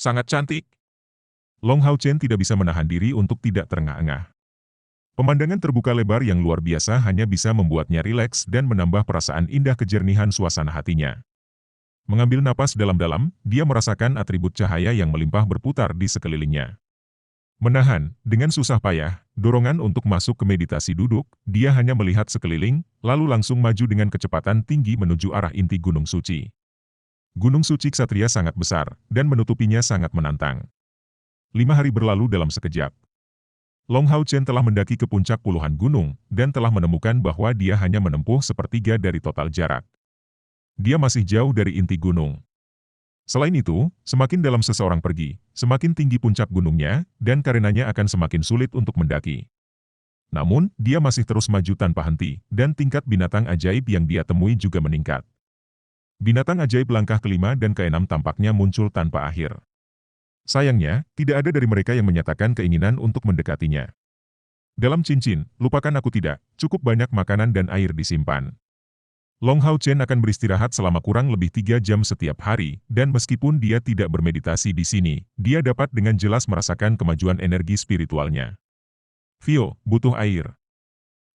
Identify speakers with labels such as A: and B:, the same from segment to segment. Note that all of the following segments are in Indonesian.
A: Sangat cantik. Long Hao Chen tidak bisa menahan diri untuk tidak terengah-engah. Pemandangan terbuka lebar yang luar biasa hanya bisa membuatnya rileks dan menambah perasaan indah kejernihan suasana hatinya. Mengambil napas dalam-dalam, dia merasakan atribut cahaya yang melimpah berputar di sekelilingnya. Menahan, dengan susah payah, dorongan untuk masuk ke meditasi duduk, dia hanya melihat sekeliling, lalu langsung maju dengan kecepatan tinggi menuju arah inti Gunung Suci. Gunung Suci Ksatria sangat besar, dan menutupinya sangat menantang. 5 hari berlalu dalam sekejap. Long Hao Chen telah mendaki ke puncak puluhan gunung, dan telah menemukan bahwa dia hanya menempuh sepertiga dari total jarak. Dia masih jauh dari inti gunung. Selain itu, semakin dalam seseorang pergi, semakin tinggi puncak gunungnya, dan karenanya akan semakin sulit untuk mendaki. Namun, dia masih terus maju tanpa henti, dan tingkat binatang ajaib yang dia temui juga meningkat. Binatang ajaib langkah kelima dan keenam tampaknya muncul tanpa akhir. Sayangnya, tidak ada dari mereka yang menyatakan keinginan untuk mendekatinya. Dalam cincin, lupakan aku tidak, cukup banyak makanan dan air disimpan. Long Hao Chen akan beristirahat selama kurang lebih 3 jam setiap hari, dan meskipun dia tidak bermeditasi di sini, dia dapat dengan jelas merasakan kemajuan energi spiritualnya. Vio, butuh air.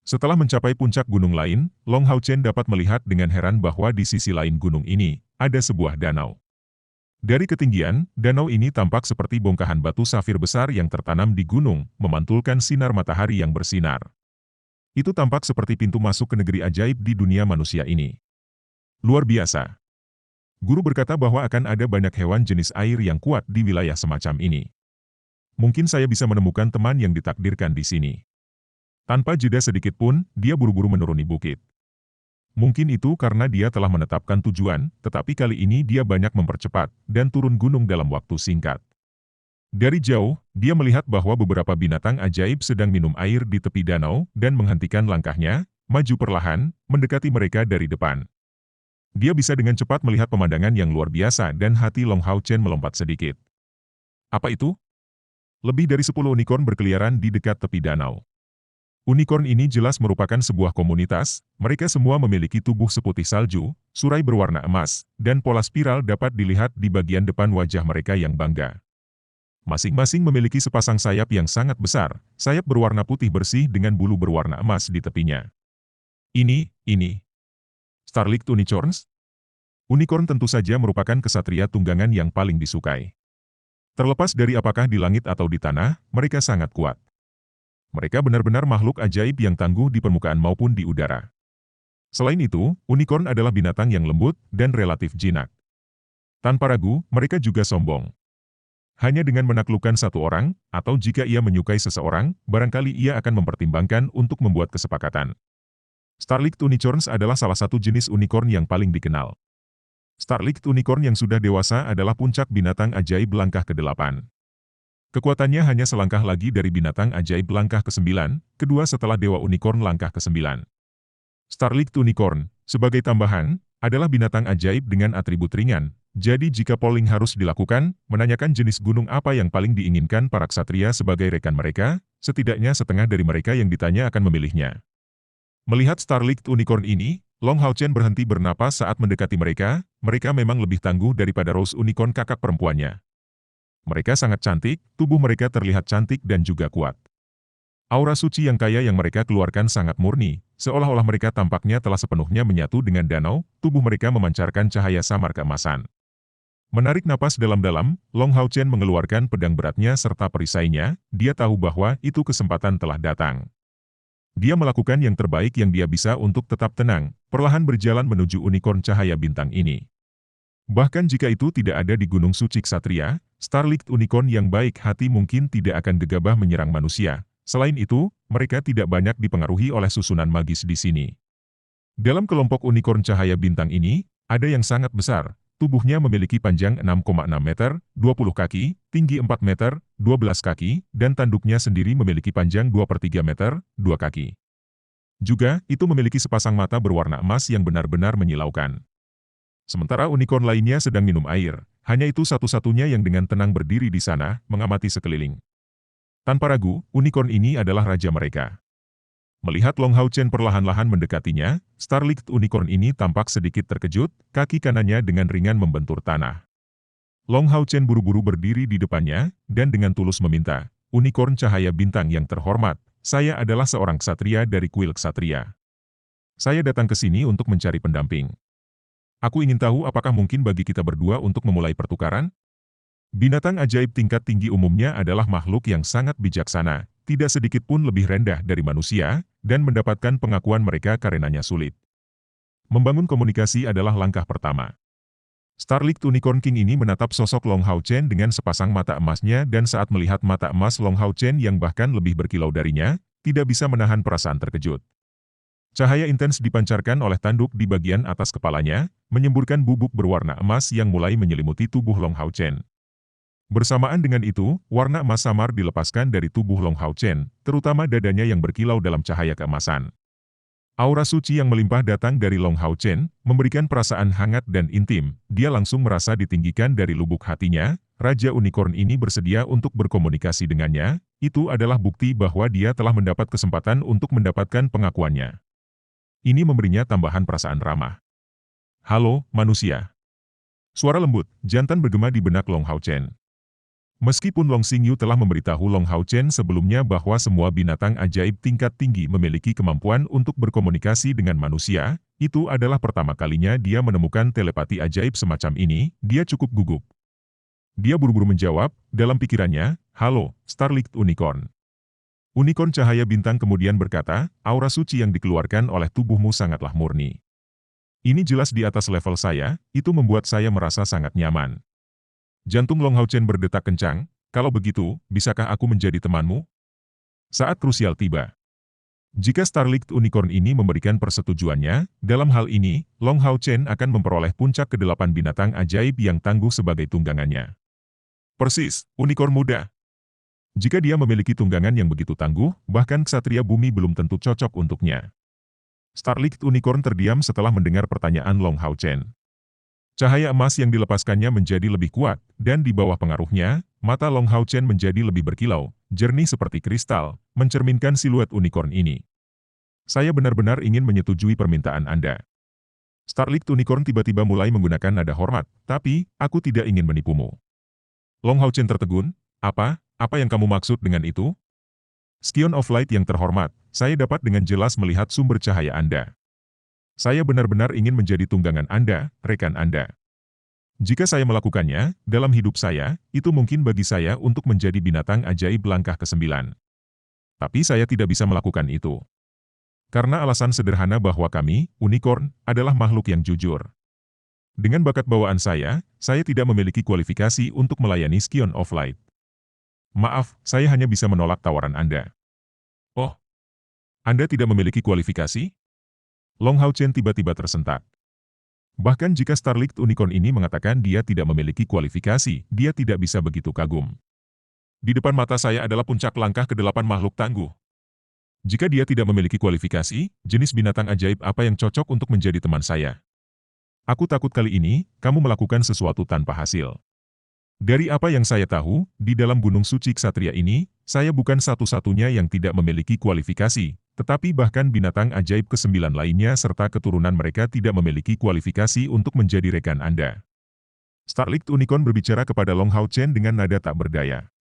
A: Setelah mencapai puncak gunung lain, Long Hao Chen dapat melihat dengan heran bahwa di sisi lain gunung ini, ada sebuah danau. Dari ketinggian, danau ini tampak seperti bongkahan batu safir besar yang tertanam di gunung, memantulkan sinar matahari yang bersinar. Itu tampak seperti pintu masuk ke negeri ajaib di dunia manusia ini. Luar biasa. Guru berkata bahwa akan ada banyak hewan jenis air yang kuat di wilayah semacam ini. Mungkin saya bisa menemukan teman yang ditakdirkan di sini. Tanpa jeda sedikit pun, dia buru-buru menuruni bukit. Mungkin itu karena dia telah menetapkan tujuan, tetapi kali ini dia banyak mempercepat dan turun gunung dalam waktu singkat. Dari jauh, dia melihat bahwa beberapa binatang ajaib sedang minum air di tepi danau dan menghentikan langkahnya, maju perlahan, mendekati mereka dari depan. Dia bisa dengan cepat melihat pemandangan yang luar biasa dan hati Long Hao Chen melompat sedikit. Apa itu? Lebih dari 10 unicorn berkeliaran di dekat tepi danau. Unicorn ini jelas merupakan sebuah komunitas, mereka semua memiliki tubuh seputih salju, surai berwarna emas, dan pola spiral dapat dilihat di bagian depan wajah mereka yang bangga. Masing-masing memiliki sepasang sayap yang sangat besar, sayap berwarna putih bersih dengan bulu berwarna emas di tepinya. Ini. Starlight Unicorns? Unicorn tentu saja merupakan kesatria tunggangan yang paling disukai. Terlepas dari apakah di langit atau di tanah, mereka sangat kuat. Mereka benar-benar makhluk ajaib yang tangguh di permukaan maupun di udara. Selain itu, unicorn adalah binatang yang lembut dan relatif jinak. Tanpa ragu, mereka juga sombong. Hanya dengan menaklukkan satu orang, atau jika ia menyukai seseorang, barangkali ia akan mempertimbangkan untuk membuat kesepakatan. Starlight Unicorns adalah salah satu jenis unicorn yang paling dikenal. Starlight Unicorn yang sudah dewasa adalah puncak binatang ajaib langkah ke-8. Kekuatannya hanya selangkah lagi dari binatang ajaib langkah ke-9, kedua setelah Dewa Unicorn langkah ke-9. Starlight Unicorn, sebagai tambahan, adalah binatang ajaib dengan atribut ringan. Jadi jika polling harus dilakukan, menanyakan jenis gunung apa yang paling diinginkan para ksatria sebagai rekan mereka, setidaknya setengah dari mereka yang ditanya akan memilihnya. Melihat Starlight Unicorn ini, Long Hao Chen berhenti bernapas saat mendekati mereka, mereka memang lebih tangguh daripada Rose Unicorn kakak perempuannya. Mereka sangat cantik, tubuh mereka terlihat cantik dan juga kuat. Aura suci yang kaya yang mereka keluarkan sangat murni, seolah-olah mereka tampaknya telah sepenuhnya menyatu dengan danau, tubuh mereka memancarkan cahaya samar keemasan. Menarik napas dalam-dalam, Long Hao Chen mengeluarkan pedang beratnya serta perisainya, dia tahu bahwa itu kesempatan telah datang. Dia melakukan yang terbaik yang dia bisa untuk tetap tenang, perlahan berjalan menuju unicorn cahaya bintang ini. Bahkan jika itu tidak ada di Gunung Suci Ksatria, Starlight Unicorn yang baik hati mungkin tidak akan gegabah menyerang manusia. Selain itu, mereka tidak banyak dipengaruhi oleh susunan magis di sini. Dalam kelompok unicorn cahaya bintang ini, ada yang sangat besar. Tubuhnya memiliki panjang 6,6 meter, 20 kaki, tinggi 4 meter, 12 kaki, dan tanduknya sendiri memiliki panjang 2/3 meter, 2 kaki. Juga, itu memiliki sepasang mata berwarna emas yang benar-benar menyilaukan. Sementara unicorn lainnya sedang minum air, hanya itu satu-satunya yang dengan tenang berdiri di sana, mengamati sekeliling. Tanpa ragu, unicorn ini adalah raja mereka. Melihat Long Hao Chen perlahan-lahan mendekatinya, Starlight Unicorn ini tampak sedikit terkejut, kaki kanannya dengan ringan membentur tanah. Long Hao Chen buru-buru berdiri di depannya, dan dengan tulus meminta, "Unicorn cahaya bintang yang terhormat, saya adalah seorang ksatria dari kuil ksatria. Saya datang ke sini untuk mencari pendamping. Aku ingin tahu apakah mungkin bagi kita berdua untuk memulai pertukaran?" Binatang ajaib tingkat tinggi umumnya adalah makhluk yang sangat bijaksana, tidak sedikit pun lebih rendah dari manusia, dan mendapatkan pengakuan mereka karenanya sulit. Membangun komunikasi adalah langkah pertama. Starlight Unicorn King ini menatap sosok Long Hao Chen dengan sepasang mata emasnya dan saat melihat mata emas Long Hao Chen yang bahkan lebih berkilau darinya, tidak bisa menahan perasaan terkejut. Cahaya intens dipancarkan oleh tanduk di bagian atas kepalanya, menyemburkan bubuk berwarna emas yang mulai menyelimuti tubuh Long Hao Chen. Bersamaan dengan itu, warna emas samar dilepaskan dari tubuh Long Hao Chen, terutama dadanya yang berkilau dalam cahaya keemasan. Aura suci yang melimpah datang dari Long Hao Chen, memberikan perasaan hangat dan intim. Dia langsung merasa ditinggikan dari lubuk hatinya. Raja Unicorn ini bersedia untuk berkomunikasi dengannya. Itu adalah bukti bahwa dia telah mendapat kesempatan untuk mendapatkan pengakuannya. Ini memberinya tambahan perasaan ramah. "Halo, manusia." Suara lembut, jantan bergema di benak Long Hao Chen. Meskipun Long Xingyu telah memberitahu Long Hao Chen sebelumnya bahwa semua binatang ajaib tingkat tinggi memiliki kemampuan untuk berkomunikasi dengan manusia, itu adalah pertama kalinya dia menemukan telepati ajaib semacam ini. Dia cukup gugup. Dia buru-buru menjawab, dalam pikirannya, "Halo, Starlight Unicorn." Unicorn cahaya bintang kemudian berkata, "Aura suci yang dikeluarkan oleh tubuhmu sangatlah murni. Ini jelas di atas level saya, itu membuat saya merasa sangat nyaman." Jantung Long Hao Chen berdetak kencang. "Kalau begitu, bisakah aku menjadi temanmu?" Saat krusial tiba. Jika Starlight Unicorn ini memberikan persetujuannya, dalam hal ini, Long Hao Chen akan memperoleh puncak ke-8 binatang ajaib yang tangguh sebagai tunggangannya. Persis, Unicorn muda. Jika dia memiliki tunggangan yang begitu tangguh, bahkan ksatria bumi belum tentu cocok untuknya. Starlight Unicorn terdiam setelah mendengar pertanyaan Long Hao Chen. Cahaya emas yang dilepaskannya menjadi lebih kuat, dan di bawah pengaruhnya, mata Long Hao Chen menjadi lebih berkilau, jernih seperti kristal, mencerminkan siluet unicorn ini. "Saya benar-benar ingin menyetujui permintaan Anda." Starlight Unicorn tiba-tiba mulai menggunakan nada hormat, "Tapi, aku tidak ingin menipumu." Long Hao Chen tertegun, Apa yang kamu maksud dengan itu?" "Scion of Light yang terhormat, saya dapat dengan jelas melihat sumber cahaya Anda. Saya benar-benar ingin menjadi tunggangan Anda, rekan Anda. Jika saya melakukannya, dalam hidup saya, itu mungkin bagi saya untuk menjadi binatang ajaib langkah ke-9. Tapi saya tidak bisa melakukan itu. Karena alasan sederhana bahwa kami, unicorn, adalah makhluk yang jujur. Dengan bakat bawaan saya tidak memiliki kualifikasi untuk melayani Scion of Light. Maaf, saya hanya bisa menolak tawaran Anda." "Oh, Anda tidak memiliki kualifikasi?" Long Hao Chen tiba-tiba tersentak. Bahkan jika Starlight Unicorn ini mengatakan dia tidak memiliki kualifikasi, dia tidak bisa begitu kagum. "Di depan mata saya adalah puncak langkah ke-8 makhluk tangguh. Jika dia tidak memiliki kualifikasi, jenis binatang ajaib apa yang cocok untuk menjadi teman saya? Aku takut kali ini, kamu melakukan sesuatu tanpa hasil. Dari apa yang saya tahu, di dalam Gunung Suci Ksatria ini, saya bukan satu-satunya yang tidak memiliki kualifikasi, tetapi bahkan binatang ajaib ke-9 lainnya serta keturunan mereka tidak memiliki kualifikasi untuk menjadi rekan Anda." Starlight Unicorn berbicara kepada Long Hao Chen dengan nada tak berdaya.